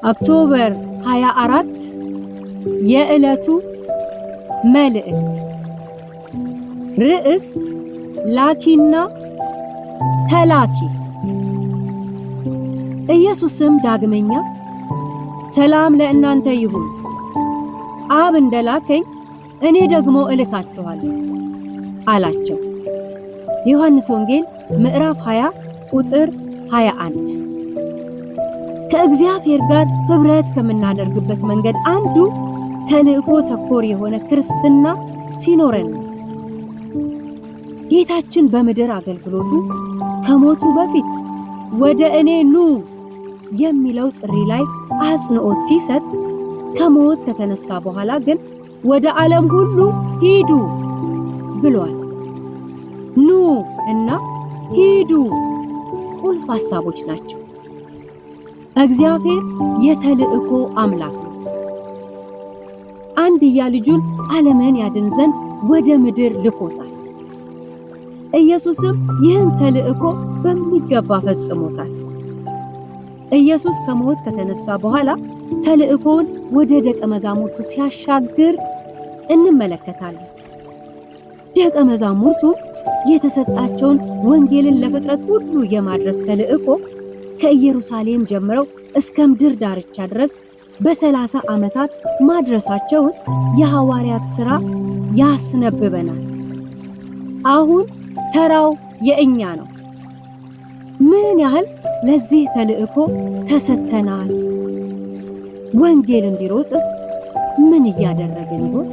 ኦክቶበር 24 የዕለቱ መልእክት ርዕስ ላኪና ተላኪ። ኢየሱስም ዳግመኛ ሰላም ለእናንተ ይሁን፣ አብ እንደላከኝ እኔ ደግሞ እልካችኋለሁ አላቸው። ዮሐንስ ወንጌል ምዕራፍ 20 ቁጥር 21። ከእግዚአብሔር ጋር ህብረት ከምናደርግበት መንገድ አንዱ ተልእኮ ተኮር የሆነ ክርስትና ሲኖረን ነው። ጌታችን በምድር አገልግሎቱ ከሞቱ በፊት ወደ እኔ ኑ የሚለው ጥሪ ላይ አጽንዖት ሲሰጥ፣ ከሞት ከተነሳ በኋላ ግን ወደ ዓለም ሁሉ ሂዱ ብሏል። ኑ እና ሂዱ ቁልፍ ሐሳቦች ናቸው። እግዚአብሔር የተልእኮ አምላክ ነው። አንድያ ልጁን ዓለምን ያድን ዘንድ ወደ ምድር ልኮታል። ኢየሱስም ይህን ተልእኮ በሚገባ ፈጽሞታል። ኢየሱስ ከሞት ከተነሳ በኋላ ተልእኮውን ወደ ደቀ መዛሙርቱ ሲያሻግር እንመለከታለን። ደቀ መዛሙርቱ የተሰጣቸውን ወንጌልን ለፍጥረት ሁሉ የማድረስ ተልእኮ ከኢየሩሳሌም ጀምረው እስከ ምድር ዳርቻ ድረስ በ30 ዓመታት ማድረሳቸውን የሐዋርያት ሥራ ያስነብበናል። አሁን ተራው የእኛ ነው። ምን ያህል ለዚህ ተልእኮ ተሰጥተናል? ወንጌል እንዲሮጥስ ምን እያደረግን ይሆን?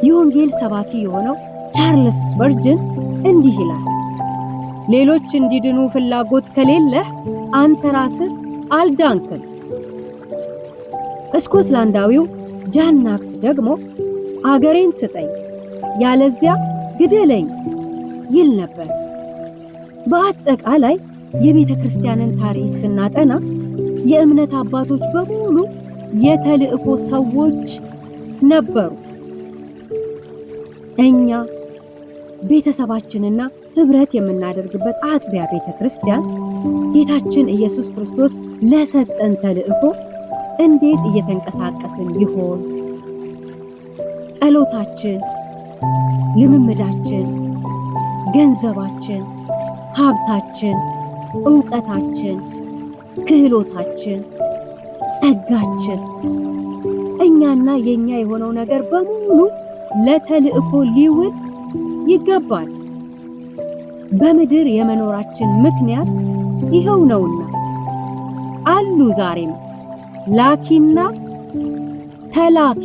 የወንጌል ሰባኪ የሆነው ቻርልስ ስፐርጅን እንዲህ ይላል፣ ሌሎች እንዲድኑ ፍላጎት ከሌለህ አንተ ራስህ አልዳንክም። ስኮትላንዳዊው ጃን ናክስ ደግሞ አገሬን ስጠኝ ያለዚያ ግደለኝ ይል ነበር። በአጠቃላይ የቤተ ክርስቲያንን ታሪክ ስናጠና የእምነት አባቶች በሙሉ የተልእኮ ሰዎች ነበሩ። እኛ ቤተሰባችንና ህብረት የምናደርግበት አጥቢያ ቤተ ክርስቲያን ጌታችን ኢየሱስ ክርስቶስ ለሰጠን ተልእኮ እንዴት እየተንቀሳቀስን ይሆን? ጸሎታችን፣ ልምምዳችን፣ ገንዘባችን፣ ሀብታችን፣ ዕውቀታችን፣ ክህሎታችን፣ ጸጋችን፣ እኛና የኛ የሆነው ነገር በሙሉ ለተልእኮ ሊውል ይገባል። በምድር የመኖራችን ምክንያት ይኸው ነውና አሉ ዛሬም ላኪና ተላኪ